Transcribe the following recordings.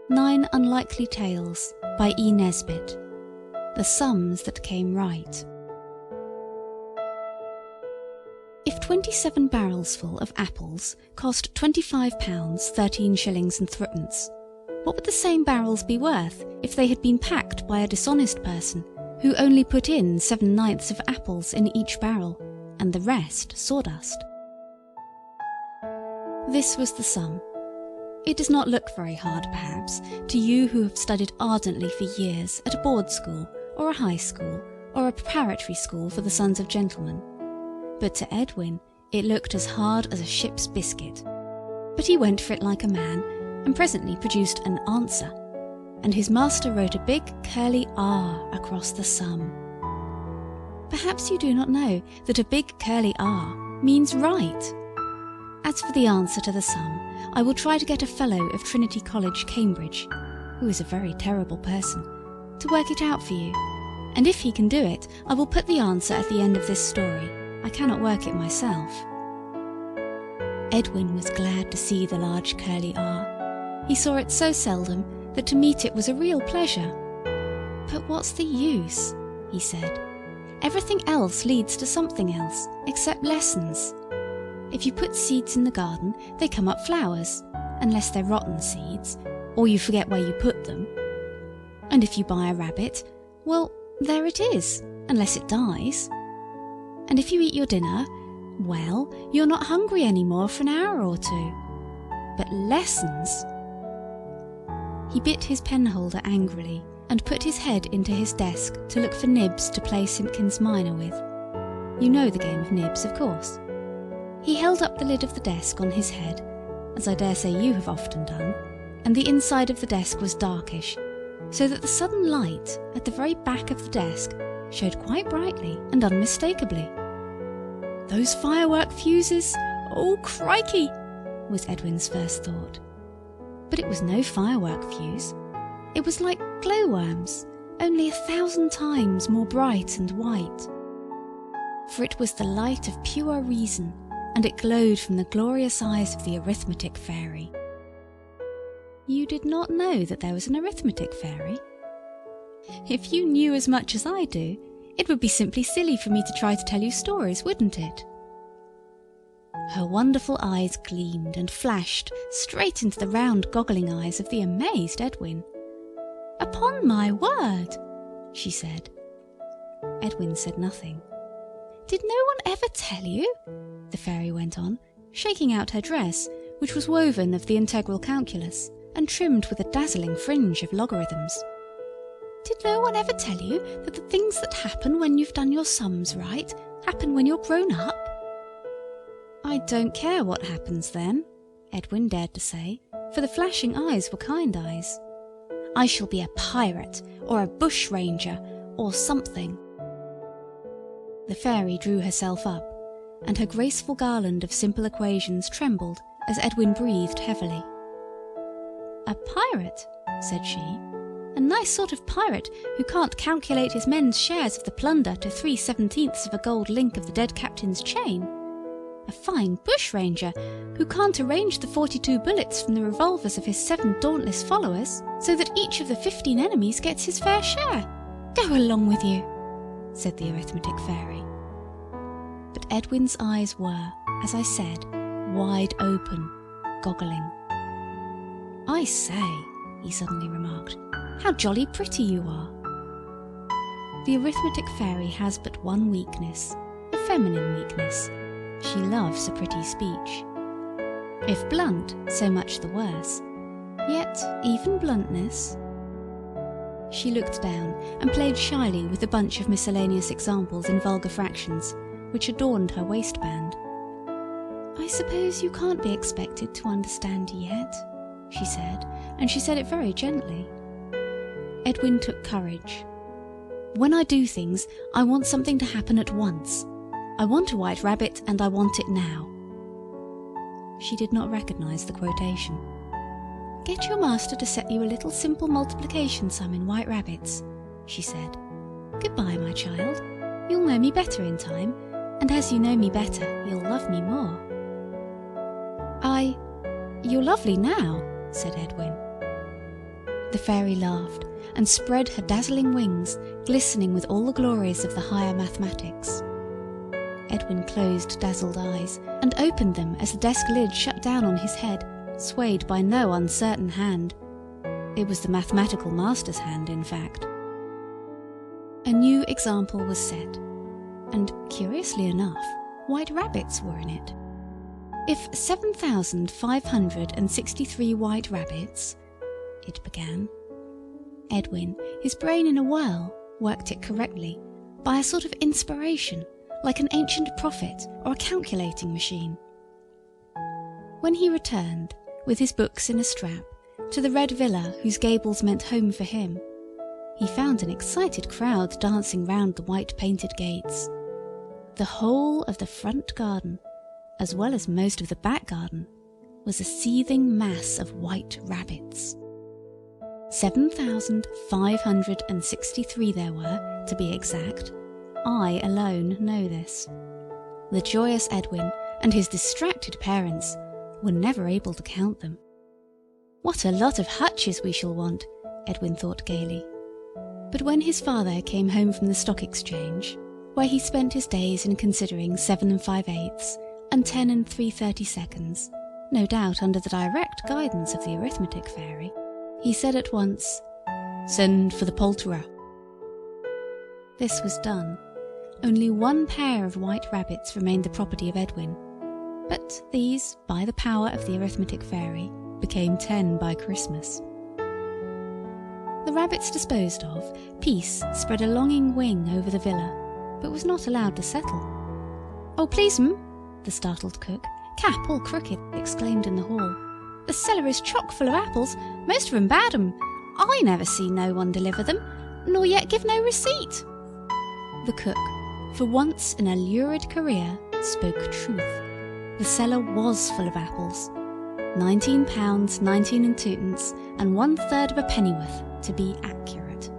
9 Unlikely Tales by Nesbit. The Sums That Came Right. If 27 barrelsful of apples cost £25 13 shillings and threepence, what would the same barrels be worth if they had been packed by a dishonest person who only put in 7/9 of apples in each barrel, and the rest sawdust? This was the sum. It does not look very hard, perhaps, to you who have studied ardently for years at a board school, or a high school, or a preparatory school for the sons of gentlemen. But to Edwin it looked as hard as a ship's biscuit. But he went for it like a man, and presently produced an answer, and his master wrote a big curly R across the sum. Perhaps you do not know that a big curly R means right. As for the answer to the sum, I will try to get a Fellow of Trinity College, Cambridge, who is a very terrible person, to work it out for you, and if he can do it, I will put the answer at the end of this story. I cannot work it myself. Edwin was glad to see the large curly R. He saw it so seldom that to meet it was a real pleasure. But what's the use? He said. Everything else leads to something else, except lessons. If you put seeds in the garden, they come up flowers, unless they're rotten seeds, or you forget where you put them. And if you buy a rabbit, well, there it is, unless it dies. And if you eat your dinner, well, you're not hungry anymore for an hour or two. But lessons... He bit his penholder angrily and put his head into his desk to look for nibs to play Simpkins Minor with. You know the game of nibs, of course. He held up the lid of the desk on his head, as I dare say you have often done, and the inside of the desk was darkish, so that the sudden light at the very back of the desk showed quite brightly and unmistakably. Those firework fuses! Oh, crikey! Was Edwin's first thought. But it was no firework fuse. It was like glowworms, only 1,000 times more bright and white. For it was the light of pure reason, and it glowed from the glorious eyes of the arithmetic fairy. You did not know that there was an arithmetic fairy? If you knew as much as I do, it would be simply silly for me to try to tell you stories, wouldn't it? Her wonderful eyes gleamed and flashed straight into the round goggling eyes of the amazed Edwin. "Upon my word," she said. Edwin said nothing. "Did no one ever tell you?" the fairy went on, shaking out her dress, which was woven of the integral calculus and trimmed with a dazzling fringe of logarithms. "Did no one ever tell you that the things that happen when you've done your sums right happen when you're grown up?" "I don't care what happens then," Edwin dared to say, for the flashing eyes were kind eyes. "I shall be a pirate, or a bushranger, or something." The fairy drew herself up, and her graceful garland of simple equations trembled as Edwin breathed heavily. "A pirate?" said she. "A nice sort of pirate who can't calculate his men's shares of the plunder to 3/17 of a gold link of the dead captain's chain. A fine bushranger who can't arrange the 42 bullets from the revolvers of his 7 dauntless followers so that each of the 15 enemies gets his fair share. Go along with you," said the arithmetic fairy. But Edwin's eyes were, as I said, wide open, goggling. "I say," he suddenly remarked, "how jolly pretty you are." The arithmetic fairy has but one weakness, a feminine weakness. She loves a pretty speech. If blunt, so much the worse. Yet even bluntness... She looked down and played shyly with the bunch of miscellaneous examples in vulgar fractions, which adorned her waistband. "I suppose you can't be expected to understand yet," she said, and she said it very gently. Edwin took courage. "When I do things, I want something to happen at once. I want a white rabbit, and I want it now." She did not recognise the quotation. "Get your master to set you a little simple multiplication sum in white rabbits," she said. "Goodbye, my child. You'll know me better in time, and as you know me better, you'll love me more." "You're lovely now," said Edwin. The fairy laughed and spread her dazzling wings, glistening with all the glories of the higher mathematics. Edwin closed dazzled eyes and opened them as the desk lid shut down on his head, swayed by no uncertain hand. It was the mathematical master's hand, in fact. A new example was set, and curiously enough, white rabbits were in it. If 7,563 white rabbits, it began. Edwin, his brain in a whirl, worked it correctly, by a sort of inspiration, like an ancient prophet or a calculating machine. When he returned, with his books in a strap, to the red villa whose gables meant home for him, he found an excited crowd dancing round the white painted gates. The whole of the front garden, as well as most of the back garden, was a seething mass of white rabbits. 7,563 there were, to be exact. I alone know this. The joyous Edwin and his distracted parents were never able to count them. What a lot of hutches we shall want, Edwin thought gaily. But when his father came home from the stock exchange, where he spent his days in considering 7 5/8 and 10 3/32, no doubt under the direct guidance of the arithmetic fairy, he said at once, "Send for the poulterer." This was done. Only 1 pair of white rabbits remained the property of Edwin, but these, by the power of the arithmetic fairy, became 10 by Christmas. The rabbits disposed of, peace spread a longing wing over the villa, but was not allowed to settle. "Oh, please, the startled cook, cap all crooked, exclaimed in the hall. "The cellar is chock full of apples, most of 'em bad 'em. I never see no one deliver them, nor yet give no receipt." The cook, for once in a lurid career, spoke truth. The cellar was full of apples. £19, 19 and 2pence, and 1/3 of a pennyworth, to be accurate.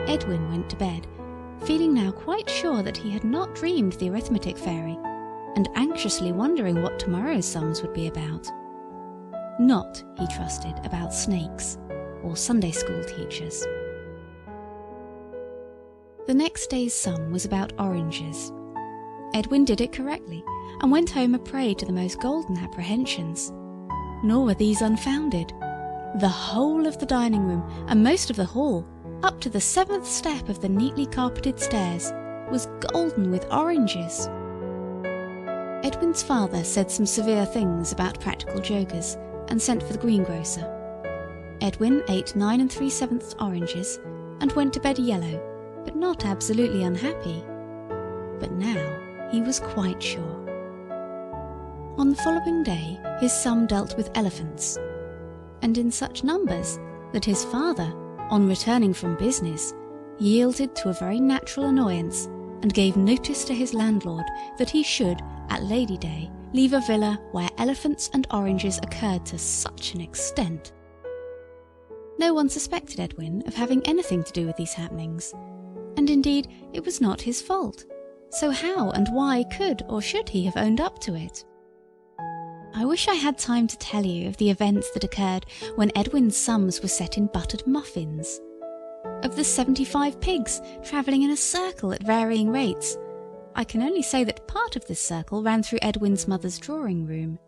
Edwin went to bed, feeling now quite sure that he had not dreamed the arithmetic fairy, and anxiously wondering what tomorrow's sums would be about. Not, he trusted, about snakes or Sunday school teachers. The next day's sum was about oranges. Edwin did it correctly, and went home a prey to the most golden apprehensions. Nor were these unfounded. The whole of the dining room, and most of the hall, up to the 7th step of the neatly carpeted stairs, was golden with oranges. Edwin's father said some severe things about practical jokers, and sent for the greengrocer. Edwin ate 9 3/7 oranges, and went to bed yellow, but not absolutely unhappy. But now he was quite sure. On the following day his sum dealt with elephants, and in such numbers that his father, on returning from business, yielded to a very natural annoyance, and gave notice to his landlord that he should, at Lady Day, leave a villa where elephants and oranges occurred to such an extent. No one suspected Edwin of having anything to do with these happenings, and indeed it was not his fault, so how and why could or should he have owned up to it? I wish I had time to tell you of the events that occurred when Edwin's sums were set in buttered muffins, of the 75 pigs travelling in a circle at varying rates. I can only say that part of this circle ran through Edwin's mother's drawing room.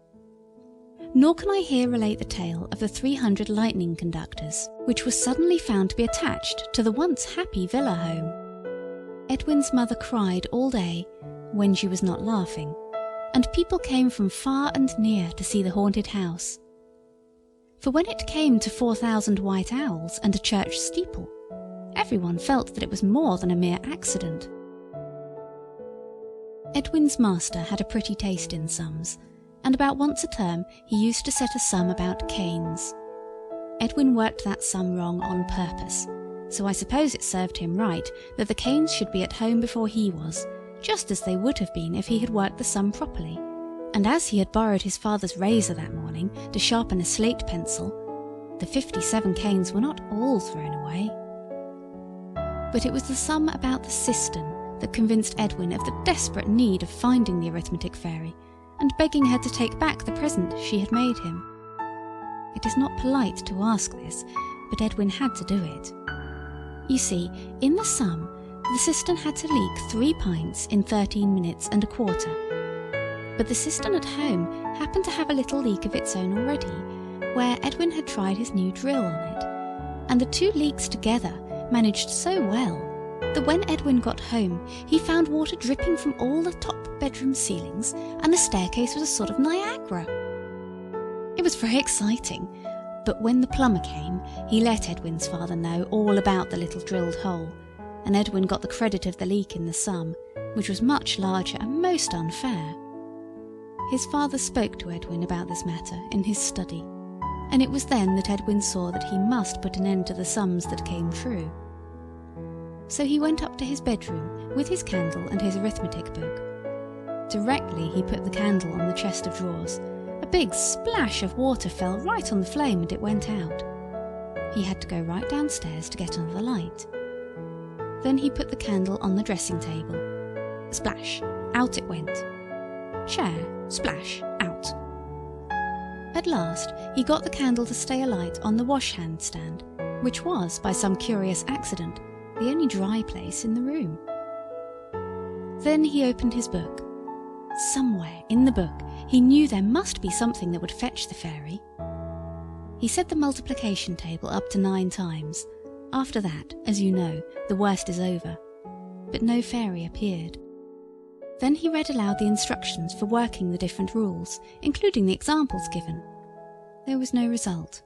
Nor can I here relate the tale of the 300 lightning conductors, which was suddenly found to be attached to the once happy villa home. Edwin's mother cried all day, when she was not laughing, and people came from far and near to see the haunted house. For when it came to 4,000 white owls and a church steeple, everyone felt that it was more than a mere accident. Edwin's master had a pretty taste in sums, and about once a term he used to set a sum about canes. Edwin worked that sum wrong on purpose, so I suppose it served him right that the canes should be at home before he was, just as they would have been if he had worked the sum properly, and as he had borrowed his father's razor that morning to sharpen a slate pencil, the 57 canes were not all thrown away. But it was the sum about the cistern that convinced Edwin of the desperate need of finding the arithmetic fairy, and begging her to take back the present she had made him. It is not polite to ask this, but Edwin had to do it. You see, in the sum, the cistern had to leak 3 pints in 13 minutes and a quarter. But the cistern at home happened to have a little leak of its own already, where Edwin had tried his new drill on it, and the 2 leaks together managed so well that when Edwin got home he found water dripping from all the top bedroom ceilings, and the staircase was a sort of Niagara. It was very exciting, but when the plumber came he let Edwin's father know all about the little drilled hole, and Edwin got the credit of the leak in the sum, which was much larger and most unfair. His father spoke to Edwin about this matter in his study, and it was then that Edwin saw that he must put an end to the sums that came true. So he went up to his bedroom with his candle and his arithmetic book. Directly he put the candle on the chest of drawers, a big splash of water fell right on the flame and it went out. He had to go right downstairs to get another light. Then he put the candle on the dressing table. Splash, out it went. Chair, splash, out. At last he got the candle to stay alight on the wash-hand stand, which was, by some curious accident, the only dry place in the room. Then he opened his book. Somewhere in the book he knew there must be something that would fetch the fairy. He said the multiplication table up to 9 times. After that, as you know, the worst is over. But no fairy appeared. Then he read aloud the instructions for working the different rules, including the examples given. There was no result.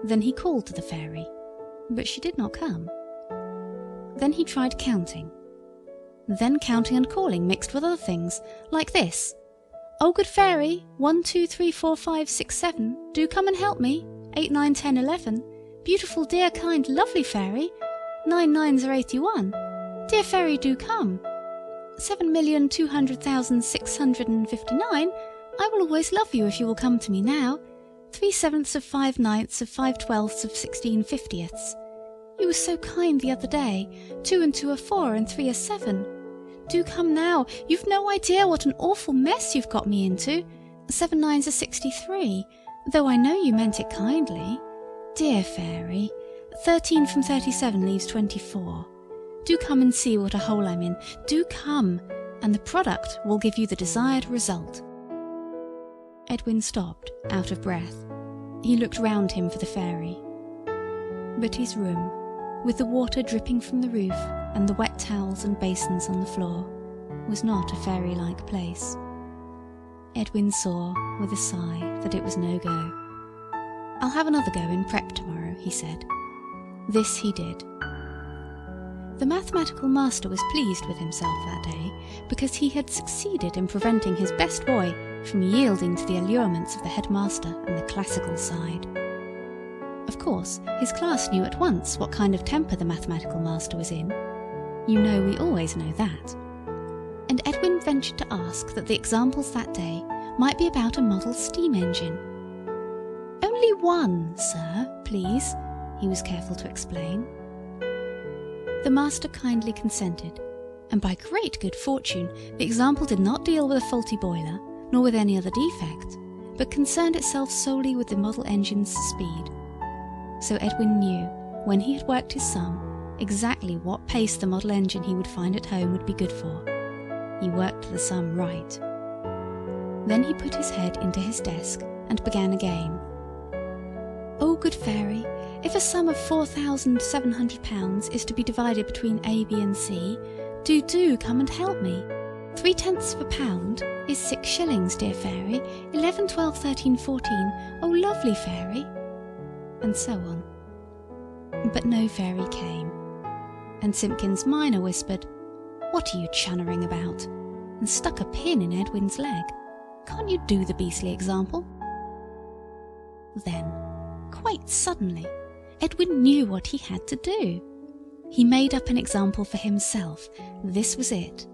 Then he called to the fairy, but she did not come. Then he tried counting. Then counting and calling mixed with other things, like this. "Oh, good fairy, 1, 2, 3, 4, 5, 6, 7, do come and help me. 8, 9, 10, 11. Beautiful, dear, kind, lovely fairy. 9 9s are 81. Dear fairy, do come. 7,200,659. I will always love you if you will come to me now. 3/7 of 5 9ths of 5/12 of 16 50ths. You were so kind the other day. 2 and 2 are 4 and 3 are 7. Do come now. You've no idea what an awful mess you've got me into. 7 9s are 63, though I know you meant it kindly. Dear fairy, 13 from 37 leaves 24. Do come and see what a hole I'm in. Do come, and the product will give you the desired result." Edwin stopped, out of breath. He looked round him for the fairy. But his room, with the water dripping from the roof and the wet towels and basins on the floor, was not a fairy-like place. Edwin saw, with a sigh, that it was no go. "I'll have another go in prep tomorrow," he said. This he did. The mathematical master was pleased with himself that day, because he had succeeded in preventing his best boy from yielding to the allurements of the headmaster and the classical side. Of course, his class knew at once what kind of temper the mathematical master was in. You know we always know that. And Edwin ventured to ask that the examples that day might be about a model steam engine. "Only one, sir, please," he was careful to explain. The master kindly consented, and by great good fortune the example did not deal with a faulty boiler, nor with any other defect, but concerned itself solely with the model engine's speed. So Edwin knew, when he had worked his sum, exactly what pace the model engine he would find at home would be good for. He worked the sum right. Then he put his head into his desk and began again. "Oh, good fairy, if a sum of £4,700 is to be divided between A, B and C, do come and help me. 3/10 of a pound is 6 shillings, dear fairy. 11, 12, 13, 14. Oh, lovely fairy." And so on. But no fairy came, and Simpkins minor whispered, "What are you chunnering about?" and stuck a pin in Edwin's leg. "Can't you do the beastly example?" Then, quite suddenly, Edwin knew what he had to do. He made up an example for himself. This was it.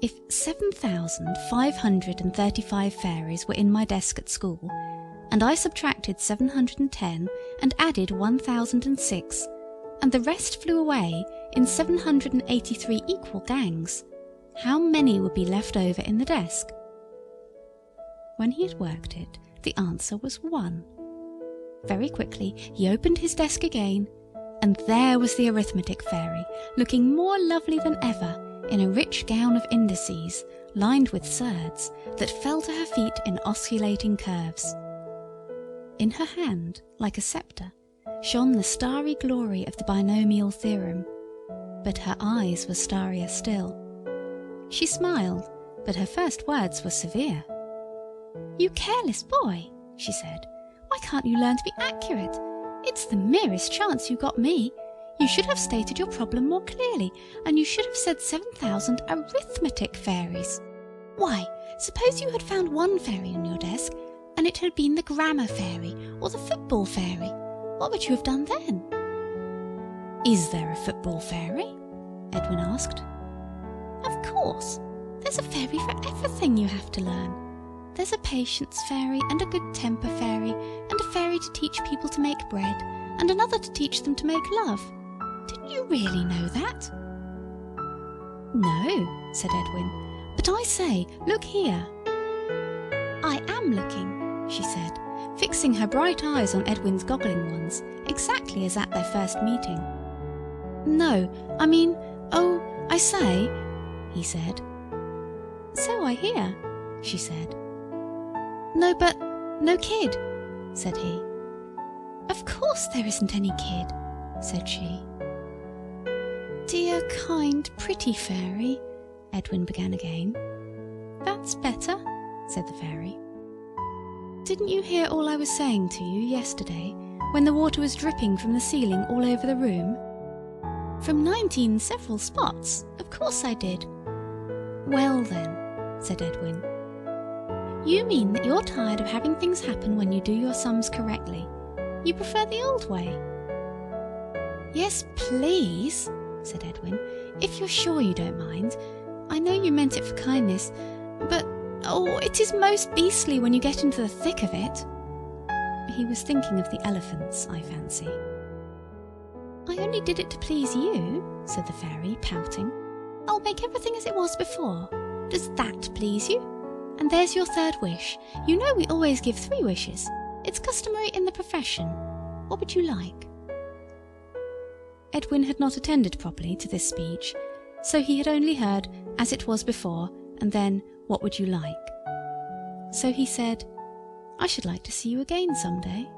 If 7,535 fairies were in my desk at school, and I subtracted 710 and added 1,006, and the rest flew away in 783 equal gangs, how many would be left over in the desk? When he had worked it, The answer was 1. Very quickly he opened his desk again, and there was the arithmetic fairy, looking more lovely than ever in a rich gown of indices lined with surds that fell to her feet in osculating curves. In her hand, like a sceptre, shone the starry glory of the binomial theorem, but her eyes were starrier still. She smiled, but her first words were severe. "You careless boy," she said. "Why can't you learn to be accurate? It's the merest chance you got me. You should have stated your problem more clearly, and you should have said 7,000 arithmetic fairies. Why, suppose you had found one fairy on your desk, and it had been the grammar fairy or the football fairy. What would you have done then?" "Is there a football fairy?" Edwin asked. "Of course. There's a fairy for everything you have to learn. There's a patience fairy, and a good temper fairy, and a fairy to teach people to make bread, and another to teach them to make love. Didn't you really know that?" "No," said Edwin, "but I say, look here." "I am looking," she said, fixing her bright eyes on Edwin's goggling ones, exactly as at their first meeting. "No, I mean, oh, I say," he said. "So I hear," she said. "No, but no kid," said he. "Of course there isn't any kid," said she. "Dear, kind, pretty fairy," Edwin began again. "That's better," said the fairy. "Didn't you hear all I was saying to you yesterday, when the water was dripping from the ceiling all over the room?" "From 19 several spots. Of course I did." "Well then," said Edwin, "you mean that you're tired of having things happen when you do your sums correctly. You prefer the old way." "Yes, please," said Edwin, "if you're sure you don't mind. I know you meant it for kindness, but, oh, it is most beastly when you get into the thick of it." He was thinking of the elephants, I fancy. "I only did it to please you," said the fairy, pouting. "I'll make everything as it was before. Does that please you? And there's your 3rd wish. You know we always give 3 wishes. It's customary in the profession. What would you like?" Edwin had not attended properly to this speech, so he had only heard "as it was before," and then "what would you like?" So he said, "I should like to see you again some day."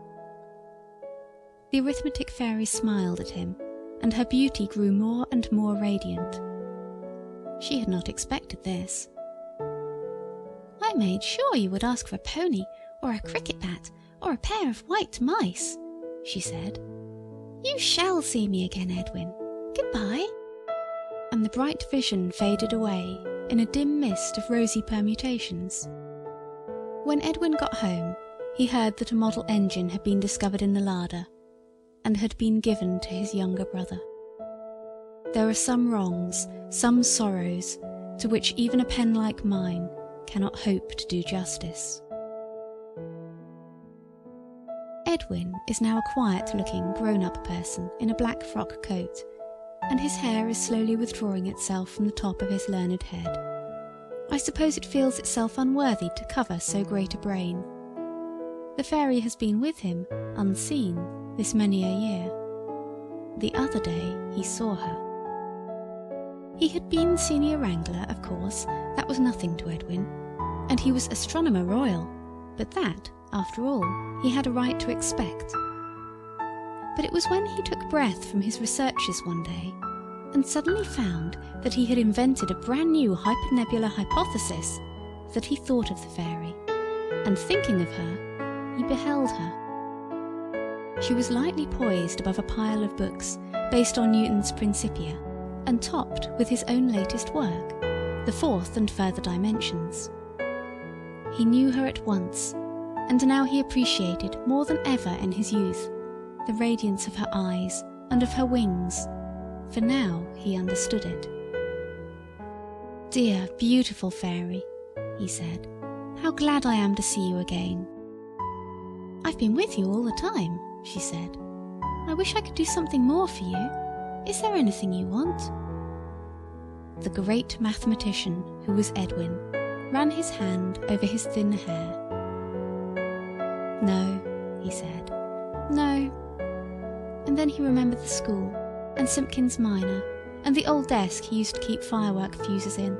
The arithmetic fairy smiled at him, and her beauty grew more and more radiant. She had not expected this. "I made sure you would ask for a pony, or a cricket bat, or a pair of white mice," she said. "You shall see me again, Edwin. Goodbye." And the bright vision faded away in a dim mist of rosy permutations. When Edwin got home, he heard that a model engine had been discovered in the larder, and had been given to his younger brother. There are some wrongs, some sorrows, to which even a pen like mine cannot hope to do justice. Edwin is now a quiet-looking, grown-up person in a black frock coat, and his hair is slowly withdrawing itself from the top of his learned head. I suppose it feels itself unworthy to cover so great a brain. The fairy has been with him, unseen, this many a year. The other day he saw her. He had been senior wrangler, of course, that was nothing to Edwin, and he was astronomer royal, but that, after all, he had a right to expect. But it was when he took breath from his researches one day, and suddenly found that he had invented a brand new hypernebular hypothesis, that he thought of the fairy, and thinking of her, he beheld her. She was lightly poised above a pile of books based on Newton's Principia, and topped with his own latest work, the 4th and further dimensions. He knew her at once, and now he appreciated more than ever in his youth the radiance of her eyes and of her wings, for now he understood it. "Dear, beautiful fairy," he said, "how glad I am to see you again." "I've been with you all the time," she said. "I wish I could do something more for you. Is there anything you want?" The great mathematician, who was Edwin, ran his hand over his thin hair. No, he said. No. And then he remembered the school, and Simpkins Minor, and the old desk he used to keep firework fuses in.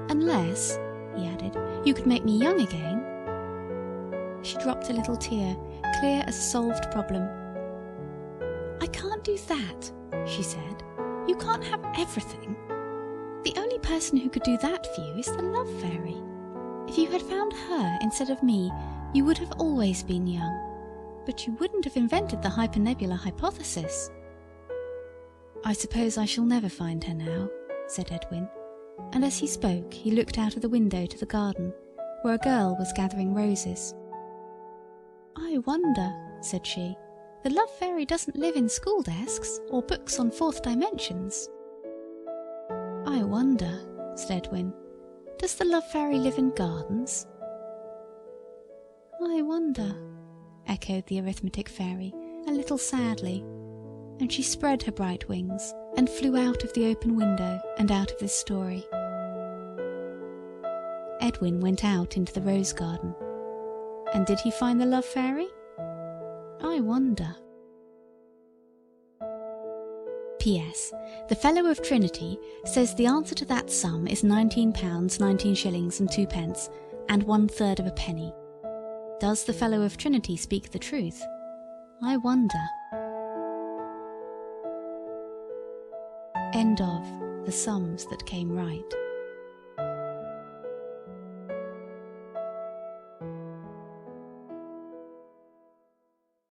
Unless, he added, you could make me young again. She dropped a little tear, clear as a solved problem. I can't do that, she said. You can't have everything. The only person who could do that for you is the Love Fairy. If you had found her instead of me, you would have always been young. But you wouldn't have invented the hypernebular hypothesis. I suppose I shall never find her now, said Edwin, and as he spoke he looked out of the window to the garden, where a girl was gathering roses. I wonder, said she, the Love Fairy doesn't live in school desks or books on fourth dimensions. I wonder, said Edwin, does the Love Fairy live in gardens? I wonder, echoed the Arithmetic Fairy, a little sadly, and she spread her bright wings and flew out of the open window and out of this story. Edwin went out into the rose garden. And did he find the Love Fairy? I wonder. P.S. The Fellow of Trinity says the answer to that sum is £19, 19 shillings and 2 pence, and 1/3 of a penny. Does the Fellow of Trinity speak the truth? I wonder. End of The Sums That Came Right.